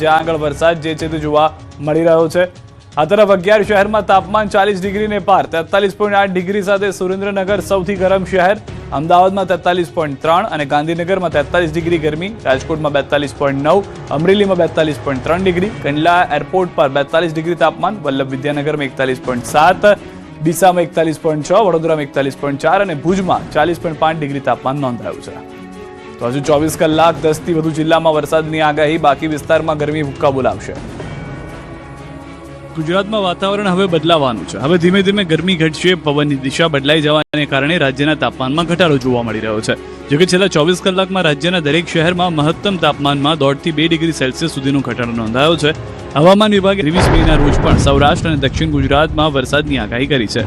જ્યાં આગળ વરસાદ જે છે તે જોવા મળી રહ્યો છે। આ તરફ 11 શહેરમાં તાપમાન 40 ડિગ્રીને પાર 43.8 ડિગ્રી સાથે સુરેન્દ્રનગર સૌથી ગરમ શહેર, અમદાવાદમાં 43.3 અને ગાંધીનગરમાં 43 ડિગ્રી ગરમી, રાજકોટમાં 42.9, અમરેલીમાં 42.3 ડિગ્રી, કંડલા એરપોર્ટ પર 42 ડિગ્રી તાપમાન, વલ્લભ વિદ્યાનગરમાં 41.7, ડીસામાં 41.6, વડોદરામાં 41.4 અને ભુજમાં 40.5 ડિગ્રી તાપમાન નોંધાયું છે। તો હજુ 24 કલાક 10થી વધુ જિલ્લામાં વરસાદની આગાહી, બાકી વિસ્તારમાં ગરમી હુક્કા બોલાવશે। ગુજરાતમાં વાતાવરણ હવે બદલાવાનું છે। હવે ધીમે ધીમે ગરમી ઘટશે, પવનની દિશા બદલાઈ જવાને કારણે રાજ્યના તાપમાનમાં ઘટાડો જોવા મળી રહ્યો છે। જોકે છેલ્લા 24 કલાકમાં રાજ્યના દરેક શહેરમાં મહત્તમ તાપમાનમાં 1.5 થી 2 ડિગ્રી સેલ્સિયસ સુધીનો ઘટાડો નોંધાયો છે। હવામાન વિભાગે 23 મેના રોજ પણ સૌરાષ્ટ્ર અને દક્ષિણ ગુજરાતમાં વરસાદની આગાહી કરી છે।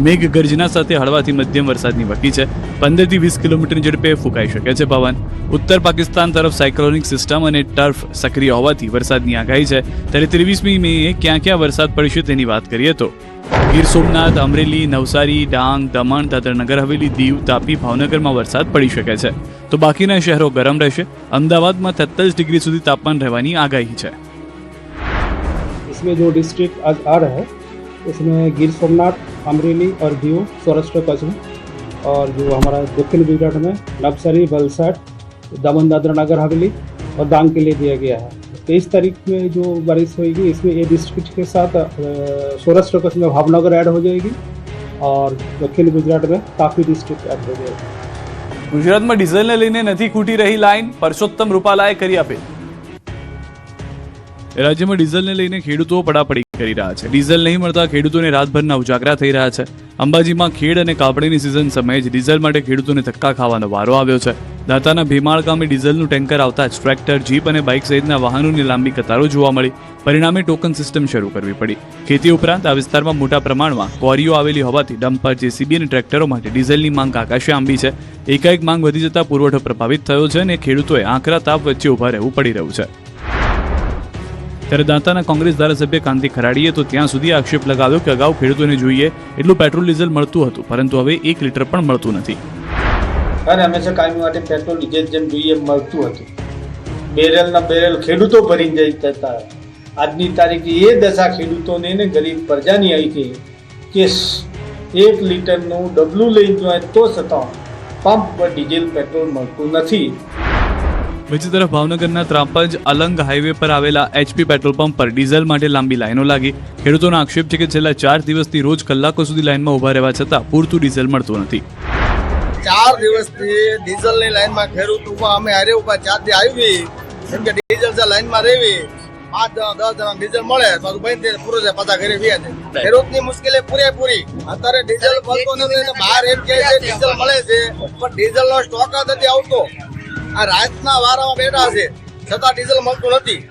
મેઘ ગર્જના સાથે હળવાથી મધ્યમ વરસાદની વકી છે। 15 થી 20 કિલોમીટરની ઝડપે ફૂંકાઈ શકે છે પવન। ઉત્તર પાકિસ્તાન તરફ સાયક્લોનિક સિસ્ટમ અને ટર્ફ સક્રિય હોવાથી વરસાદની આગાહી છે। ત્યારે 23મી મેએ ક્યાં ક્યાં વરસાદ પડશે તેની વાત કરીએ તો ગીર સોમનાથ, અમરેલી, નવસારી, ડાંગ, દમણ, દાદરા નગર હવેલી, દીવ, તાપી, ભાવનગરમાં વરસાદ પડી શકે છે। તો બાકીના શહેરો ગરમ રહેશે। અમદાવાદમાં 43 ડિગ્રી સુધી તાપમાન રહેવાની આગાહી છે। इसमें जो डिस्ट्रिक्ट आज आ रहे हैं उसमें गिर सोमनाथ, अमरेली और दीव, सौराष्ट्र कच्छ में, और जो हमारा दक्षिण गुजरात में नवसारी, वलसाड, दमन, दादरा नगर हवेली और डांग के लिए दिया गया है। 23 तारीख में जो बारिश होगी इसमें ये डिस्ट्रिक्ट के साथ सौराष्ट्र कच्छ में भावनगर ऐड हो जाएगी और दक्षिण गुजरात में तापी डिस्ट्रिक्ट ऐड हो जाएगी। ગુજરાતમાં ડીઝલને લઈને નથી ખૂટી રહી લાઈન, પરસોત્તમ રૂપાલાએ કરી આપીલ। રાજ્યમાં ડીઝલને લઈને ખેડૂતો પડાપડી કરી રહ્યા છે। ડીઝલ નહીં મળતા ખેડૂતોને રાતભરના ઉજાગરા થઈ રહ્યા છે। અંબાજીમાં ખેડ અને કાપડીની સિઝન સમયે જ ડીઝલ માટે ખેડૂતોને ધક્કા ખાવાનો વારો આવ્યો છે। દાંતાના ભીમાળ ગામે ડીઝલનું ટેન્કર આવતા જ ટ્રેક્ટર, જીપ અને બાઇક સહિતના વાહનોની લાંબી કતારો જોવા મળી। પરિણામે ટોકન સિસ્ટમ શરૂ કરવી પડી। ખેતી ઉપરાંત આ વિસ્તારમાં મોટા પ્રમાણમાં ક્વોરીઓ આવેલી હોવાથી ડમ્પર, જેસીબી અને ટ્રેક્ટરો માટે ડીઝલની માંગ આકાશે આંબી છે। એકાએક માંગ વધી જતા પુરવઠો પ્રભાવિત થયો છે અને ખેડૂતોએ આકરા તાપ વચ્ચે ઊભા રહેવું પડી રહ્યું છે। ત્યારે દાંતાના કોંગ્રેસ ધારાસભ્ય કાંતિ ખરાડીએ તો ત્યાં સુધી આક્ષેપ લગાવ્યો કે અગાઉ ખેડૂતોને જોઈએ એટલું પેટ્રોલ ડીઝલ મળતું હતું, પરંતુ હવે 1 લીટર પણ મળતું નથી। અને હંમેશા કાયમી માટે પેટ્રોલ ડીઝલ જેમ જોઈએ મળતું હતું, બેરલના બેરલ ખેડૂતો ભરીને જતા હતા। આજની તારીખે એ દશા ખેડૂતોને ને ગરીબ પ્રજાની આવી છે કે 1 લીટરનું ડબલું લઈ જાય તો છતાં પંપ પર ડીઝલ પેટ્રોલ મળતું નથી। બીજી તરફ ભાવનગરના ત્રાપજ અલંગ હાઈવે પર આવેલા એચપી પેટ્રોલ પંપ પર ડીઝલ માટે લાંબી લાઈનો લાગી। ખેડૂતોનો આક્ષેપ છે કે છેલ્લા 4 દિવસથી રોજ કલાકો સુધી લાઈનમાં ઊભા રહેવા છતાં પૂરતું ડીઝલ મળતું નથી। 4 દિવસથી ડીઝલની લાઈનમાં ખેડૂત ઊભા, અમે હારે ઊભા 4 દી આવી કેમ કે ડીઝલ છે લાઈનમાં રહેવી 5 જણા 10 જણા ડીઝલ મળે તો ભાઈ પૂરો છે પાછા ઘરે વ્યા જાય। ખેડૂતની મુશ્કેલી પૂરેપૂરી। અત્યારે ડીઝલ મળતો નથી અને બહાર એમ કહે છે ડીઝલ મળે છે પણ ડીઝલનો સ્ટોક જ નથી આવતો। આ રાતના વારામાં બેઠા છે છતાં ડીઝલ મળતું નથી।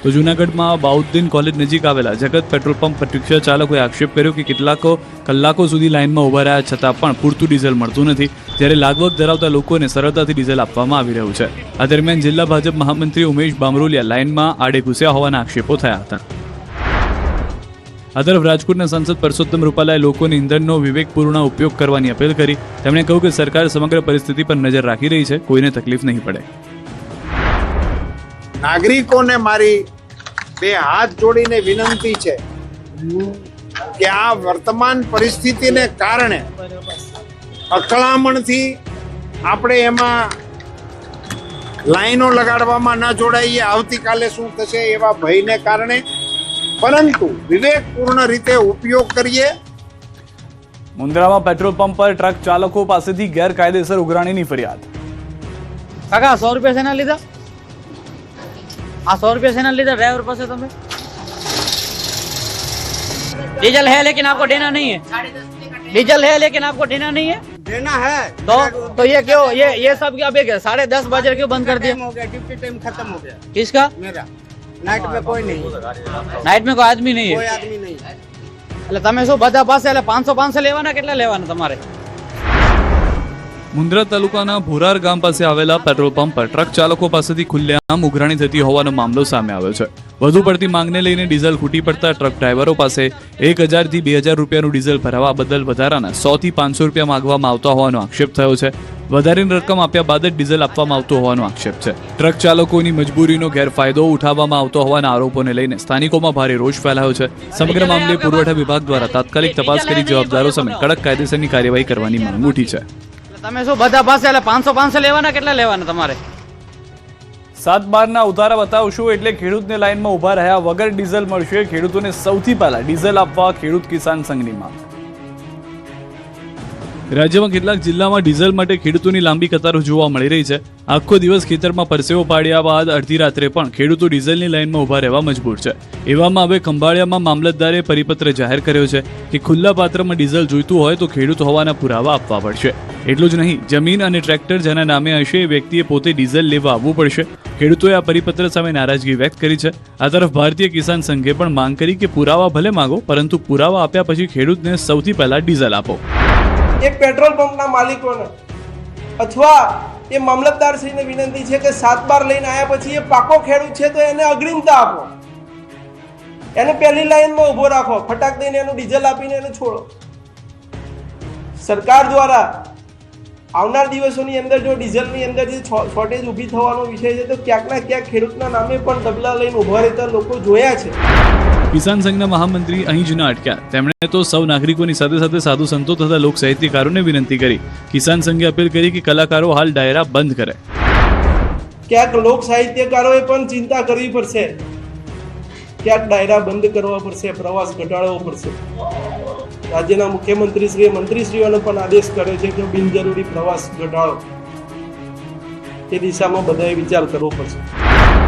તો જૂનાગઢમાં બાઉદ્દીન કોલેજ નજીક આવેલા જગત પેટ્રોલ પંપ પર રિક્ષા ચાલકોએ આક્ષેપ કર્યો કે કેટલાકો કલાકો સુધી લાઇનમાં ઊભા રહ્યા છતાં પણ પૂરતું ડીઝલ મળતું નથી, જ્યારે લાગવગ ધરાવતા લોકોને સરળતાથી ડીઝલ આપવામાં આવી રહ્યું છે। આ દરમિયાન જિલ્લા ભાજપ મહામંત્રી ઉમેશ બામરોલિયા લાઇનમાં આડે ઘૂસ્યા હોવાના આક્ષેપો થયા હતા। આ તરફ રાજકોટના સાંસદ પરસોત્તમ રૂપાલાએ લોકોને ઇંધણનો વિવેકપૂર્ણ ઉપયોગ કરવાની અપીલ કરી। તેમણે કહ્યું કે સરકાર સમગ્ર પરિસ્થિતિ પર નજર રાખી રહી છે, કોઈને તકલીફ નહીં પડે। નાગરિકોને મારી 2 હાથ જોડીને વિનંતી છે કે આ વર્તમાન પરિસ્થિતિને કારણે અકળામણથી આપણે એમાં લાઈનો લગાડવામાં ન જોડાઈએ, આવતીકાલે શું થશે એવા ભયને કારણે, પરંતુ વિવેકપૂર્ણ રીતે ઉપયોગ કરીએ। મુન્દ્રામાં પેટ્રોલ પંપ પર ટ્રક ચાલકો પાસેથી ગેરકાયદેસર ઉઘરાણીની ફરિયાદ। કાકા 100 રૂપિયા શેના લીધા? આ 100 રૂપિયા શેના લીધા ડ્રાઈવર પાસે તમે? डीजल है लेकिन आपको देना नहीं है। डीजल है लेकिन आपको देना नहीं है। देना है तो ये क्यों ये सब क्या 10:30 बजे क्यों बंद कर दिया? हो गया, ड्यूटी टाइम खत्म हो गया किसका? मेरा। नाइट में कोई नहीं, नाइट में कोई आदमी नहीं है। कोई आदमी नहीं। એટલે તમે શું બધા પાસે એટલે 500 લેવાના કેટલા લેવાના તમારે? મુન્દ્રા તાલુકાના ભોરાર ગામ પાસે આવેલા પેટ્રોલ પંપ પર ટ્રક ચાલકો પાસેથી ખુલ્લેઆમ ઉઘરાણી થતી હોવાનો મામલો સામે આવ્યો છે. વધુ પડતી માંગને લઈને ડીઝલ ખૂટી પડતા ટ્રક ડ્રાઈવરો પાસે 1000 થી 2000 રૂપિયાનું ડીઝલ ભરાવા બદલ વધારાના 100 થી 500 રૂપિયા માંગવામાં આવતા હોવાનો આક્ષેપ થયો છે. વધારાની રકમ આપ્યા બાદ જ ડીઝલ આપવામાં આવતો હોવાનો આક્ષેપ છે. ટ્રક ચાલકોની મજબૂરીનો ગેરફાયદો ઉઠાવવામાં આવતો હોવાના આરોપોને લઈને સ્થાનિકોમાં ભારે રોષ ફેલાયો છે. સમગ્ર મામલે પુરવઠા વિભાગ દ્વારા તાત્કાલિક તપાસ કરી જવાબદારો સામે કડક કાયદેસરની કાર્યવાહી કરવાની માંગ ઉઠી છે. તમે શું બધા પાસે એટલે 500 લેવાના, કેટલા લેવાના તમારે? 7/12 ઉતારા બતાવશું એટલે ખેડૂતને લાઇનમાં ઊભા રહ્યા વગર ડીઝલ મળશે. ખેડૂતોને સૌથી પહેલા ડીઝલ આપવા ખેડૂત કિસાન સંઘની માંગ. રાજ્યમાં કેટલાક જિલ્લામાં ડીઝલ માટે ખેડૂતોની લાંબી કતારો જોવા મળી રહી છે. આખો દિવસ ખેતરમાં પરસેવો પાડ્યા બાદ અડધી રાત્રે પણ ખેડૂતો ડીઝલની લાઇનમાં ઊભા રહેવા મજબૂર છે. એવામાં હવે ખંભાળિયામાં મામલતદારે પરિપત્ર જાહેર કર્યો છે કે ખુલ્લા પાત્રમાં ડીઝલ જોઈતું હોય તો ખેડૂત હોવાના પુરાવા આપવા પડશે. એટલું જ નહીં, જમીન અને ટ્રેક્ટર જેના નામે હશે એ વ્યક્તિએ પોતે ડીઝલ લેવા આવવું પડશે. ખેડૂતોએ આ પરિપત્ર સામે નારાજગી વ્યક્ત કરી છે. આ તરફ ભારતીય કિસાન સંઘે પણ માંગ કરી કે પુરાવા ભલે માંગો, પરંતુ પુરાવા આપ્યા પછી ખેડૂતને સૌથી પહેલા ડીઝલ આપો. એ પેટ્રોલ પંપના માલિકોને અથવા એ મામલતદારશ્રીને વિનંતી છે કે 7/12 લઈને આવ્યા પછી એ પાકો ખેડૂત છે તો એને અગ્રિમતા આપો, એને પહેલી લાઈનમાં ઊભો રાખો, ફટાક દઈને એનું ડીઝલ આપીને એને છોડો. સરકાર દ્વારા આવનાર દિવસોની અંદર જો ડીઝલની અંદર જે શોર્ટેજ ઊભી થવાનો વિષય છે તો ક્યાંક ના ક્યાંક ખેડૂતના નામે પણ ડબલા લઈને ઊભા રહેતા લોકો જોયા છે. કિસાન સંઘના મહામંત્રી અહીં જ ન અટક્યા. તેમણે તો સૌ નાગરિકોની સાથે સાથે સાધુ સંતો તથા લોક સાહિત્યકારોને વિનંતી કરી. કિસાન સંઘે અપીલ કરી કે કલાકારો હાલ ડાયરા બંધ કરે. ક્યાંક લોક સાહિત્યકારોએ પણ ચિંતા કરવી પડશે, ક્યાંક ડાયરા બંધ કરવા પડશે, પ્રવાસ ઘટાડવો પડશે. રાજ્યના મુખ્યમંત્રીશ્રીએ મંત્રીશ્રીઓને પણ આદેશ કર્યો છે કે બિનજરૂરી પ્રવાસ ઘટાડો. એ દિશામાં બધાએ વિચાર કરવો પડશે.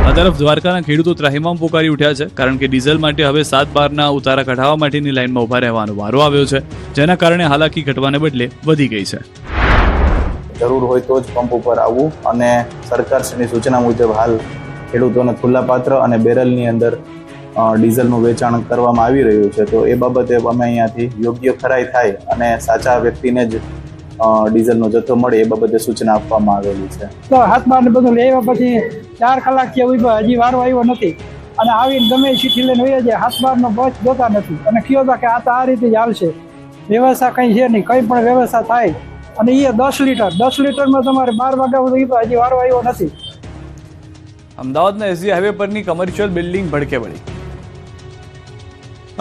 આ તરફ દ્વારકાના ખેડૂતો ત્રાહિમામ પોકારી ઉઠ્યા છે, કારણ કે ડીઝલ માટે હવે 7/12 ઉતારા કઢાવવા માટેની લાઇનમાં ઊભા રહેવાનો વારો આવ્યો છે, જેના કારણે હાલાકી ઘટવાને બદલે વધી ગઈ છે. જરૂર હોય તો જ પંપ ઉપર આવવું અને સરકારશ્રીની સૂચના મુજબ હાલ ખેડૂતોને ખુલ્લા પાત્ર અને બેરલની અંદર ડીઝલનું વેચાણ કરવામાં આવી રહ્યું છે. તો એ બાબતે અમે અહીંયાથી યોગ્ય ખરાઈ થાય અને સાચા વ્યક્તિને જ ડીઝલનો જથ્થો મળે એ બાબતે સૂચના આપવામાં આવેલી છે. તો હાથમાં બધું લેવા પછી 4 કલાક થયા હજી વારો આવ્યો નથી અને આવીને ગમે ચીઠી લઈને વહી જાય. હાથબારનો બસ જોતા નથી અને કયો હતા કે આ તો આ રીતે જ હાલશે, વ્યવસ્થા કંઈ છે નહીં, કંઈ પણ વ્યવસ્થા થાય અને એ 10 લીટરમાં તમારે 12 વાગ્યા સુધી હજી વારો આવ્યો નથી. અમદાવાદના એસજી હાઈવે પરની કમર્શિયલ બિલ્ડિંગ ભડકે વળી.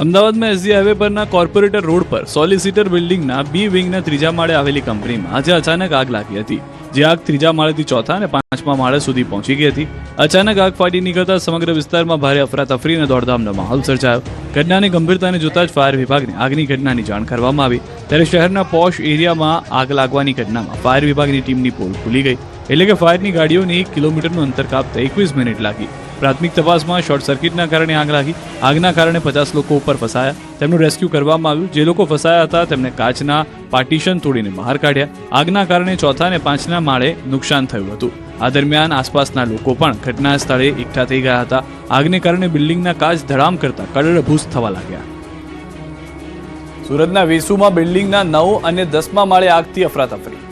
અમદાવાદમાં એસજી હાઈવે પરના કોર્પોરેટર રોડ પર સોલિસિટર બિલ્ડિંગના બી વિંગના 3જા માળે આવેલી કંપનીમાં આજે અચાનક આગ લાગી હતી. જે આગ 3જા માળેથી 4થા અને 5મા માળે સુધી પહોંચી ગઈ હતી. અચાનક આગ ફાટી નીકળતા સમગ્ર વિસ્તારમાં ભારે અફરાતફરી અને દોડધામનો માહોલ સર્જાયો. ઘટનાની ગંભીરતાને જોતા જ ફાયર વિભાગને આગની ઘટનાની જાણ કરવામાં આવી. ત્યારે શહેરના પોશ એરિયામાં આગ લાગવાની ઘટનામાં ફાયર વિભાગની ટીમની પોલ ખુલી ગઈ. એટલે કે ફાયરની ગાડીઓને 1 કિલોમીટરનું અંતર કાપતા 21 મિનિટ લાગી. પ્રાથમિક તપાસમાં શોર્ટ સર્કિટના કારણે આગ લાગી. આગના કારણે 50 લોકો ઉપર ફસાયા. તેમનું રેસ્ક્યુ કરવામાં આવ્યું. જે લોકો ફસાયા હતા તેમને કાચના પાર્ટીશન તોડીને બહાર કાઢ્યા. આગના કારણે 4થા અને 5ના માળે નુકસાન થયું હતું. આ દરમિયાન આસપાસના લોકો પણ ઘટના સ્થળે એકઠા થઈ ગયા હતા. આગને કારણે બિલ્ડિંગના કાચ ધડામ કરતા કડરભૂસ થવા લાગ્યા. સુરતના વેસુમાં બિલ્ડિંગના 9 અને 10મા માળે આગથી અફરાતફરી.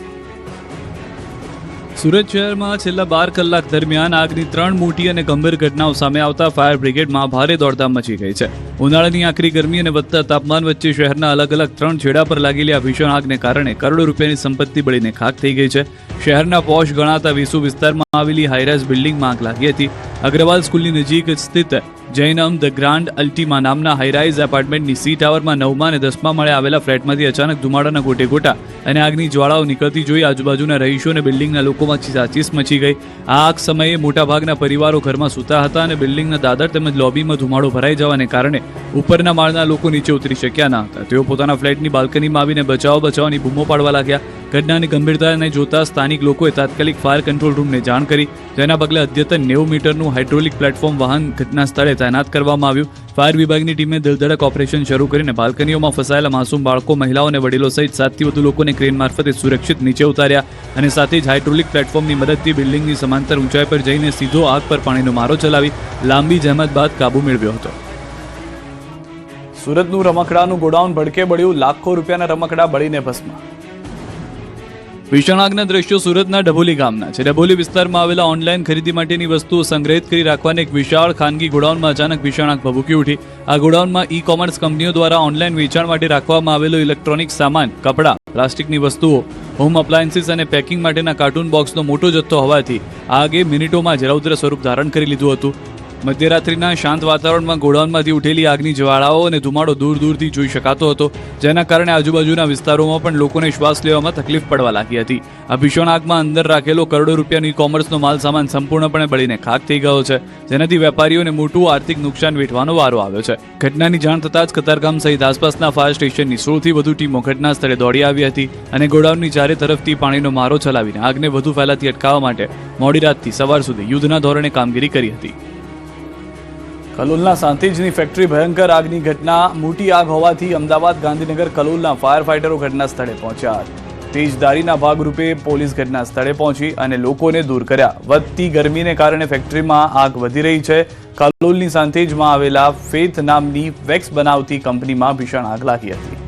સુરત શહેરમાં છેલ્લા 12 કલાક દરમિયાન આગની 3 મોટી અને ગંભીર ઘટનાઓ સામે આવતા ફાયર બ્રિગેડમાં ભારે દોડધામ મચી ગઈ છે. ઉનાળાની આકરી ગરમી અને વધતા તાપમાન વચ્ચે શહેરના અલગ અલગ 3 છેડા પર લાગેલી આ ભીષણ આગને કારણે કરોડો રૂપિયાની સંપત્તિ બળીને ખાખ થઈ ગઈ છે. શહેરના પોશ ગણાતા વેસુ વિસ્તારમાં આવેલી હાઈરાઇઝ બિલ્ડિંગમાં આગ લાગી હતી. અગ્રવાલ સ્કૂલની નજીક સ્થિત જૈનમ ધ ગ્રાન્ડ અલ્ટીમા નામના હાઈરાઇઝ એપાર્ટમેન્ટની સી ટાવરમાં 9મા અને 10મા માળે આવેલા ફ્લેટમાંથી અચાનક ધુમાડાના ગોટે ગોટા અને આગની જ્વાળાઓ નીકળતી જોઈ આજુબાજુના રહીશો અને બિલ્ડિંગના લોકોમાં ચીસાચીસ મચી ગઈ. આ આગ સમયે મોટાભાગના પરિવારો ઘરમાં સૂતા હતા અને બિલ્ડિંગના દાદર તેમજ લોબીમાં ધુમાડો ભરાઈ જવાને કારણે ઉપરના માળના લોકો નીચે ઉતરી શક્યા ન હતા. તેઓ પોતાના ફ્લેટની બાલ્કનીમાં આવીને બચાવની બૂમો પાડવા લાગ્યા. ઘટનાની ગંભીરતાને જોતા સ્થાનિક લોકોએ તાત્કાલિક ફાયર કંટ્રોલ રૂમને જાણ કરી, જેના પગલે અદ્યતન 90 મીટરનું હાઇડ્રોલિક પ્લેટફોર્મ વાહન ઘટના સ્થળે તૈનાત કરવામાં આવ્યું. ફાયર વિભાગની ટીમે દિલધડક ઓપરેશન શરૂ કરીને બાલ્કનીઓમાં ફસાયેલા માસૂમ બાળકો, મહિલાઓ અને વડીલો સહિત 7થી વધુ લોકોને ક્રેન મારફતે સુરક્ષિત નીચે ઉતાર્યા અને સાથે જ હાઇડ્રોલિક પ્લેટફોર્મની મદદથી બિલ્ડિંગની સમાંતર ઊંચાઈ પર જઈને સીધો આગ પર પાણીનો મારો ચલાવી લાંબી જહેમત બાદ કાબુ મેળવ્યો હતો. સુરતનું રમકડાનું ગોડાઉન ભડકે બળ્યું. લાખો રૂપિયાના રમકડા બળીને ભસ્મ. ભીષણ આગના દ્રશ્યો સુરતના ડભોલી ગામના છે. ડભોલી વિસ્તારમાં આવેલા ઓનલાઈન ખરીદી માટેની વસ્તુઓ સંગ્રહિત કરી રાખવાને એક વિશાળ ખાનગી ગોડાઉનમાં અચાનક ભીષણ આગ ભભૂકી ઉઠી. આ ગોડાઉનમાં ઈ કોમર્સ કંપનીઓ દ્વારા ઓનલાઈન વેચાણ માટે રાખવામાં આવેલો ઇલેક્ટ્રોનિક સામાન, કપડાં, પ્લાસ્ટિકની વસ્તુઓ, હોમ અપ્લાયન્સીસ અને પેકિંગ માટેના કાર્ટૂન બોક્સનો મોટો જથ્થો હોવાથી આગે મિનિટોમાં જ રૌદ્ર સ્વરૂપ ધારણ કરી લીધું હતું. મધ્યરાત્રિના શાંત વાતાવરણમાં ગોડાઉનમાંથી ઉઠેલી આગની જ્વાળાઓ અને ધુમાડો દૂર દૂરથી જોઈ શકાતો હતો, જેના કારણે આજુબાજુના વિસ્તારોમાં પણ લોકોને શ્વાસ લેવામાં તકલીફ પડવા લાગી હતી. આ ભીષણ આગમાં અંદર રાખેલો કરોડો રૂપિયાનો ઈ કોમર્સનો માલ સામાન સંપૂર્ણપણે બળીને ખાક થઈ ગયો છે, જેનાથી વેપારીઓને મોટું આર્થિક નુકસાન વેઠવાનો વારો આવ્યો છે. ઘટનાની જાણ થતાં જ કતારગામ સહિત આસપાસના ફાયર સ્ટેશનની 100થી વધુ ટીમો ઘટના સ્થળે દોડી આવી હતી અને ગોડાઉનની ચારે તરફથી પાણીનો મારો ચલાવીને આગને વધુ ફેલાતી અટકાવવા માટે મોડી રાતથી સવાર સુધી યુદ્ધના ધોરણે કામગીરી કરી હતી. કલોલના સાંતેજની ફેક્ટરી ભયંકર આગની ઘટના. મોટી આગ હોવાથી અમદાવાદ, ગાંધીનગર, કલોલના ફાયર ફાઇટરો ઘટના સ્થળે પહોંચ્યા. તેજદારીના ભાગરૂપે પોલીસ ઘટના સ્થળે પહોંચી અને લોકોને દૂર કર્યા. વધતી ગરમીને કારણે ફેક્ટરીમાં આગ વધી રહી છે. કલોલની સાંતેજમાં આવેલા ફેથ નામની વેક્સ બનાવતી કંપનીમાં ભીષણ આગ લાગી હતી.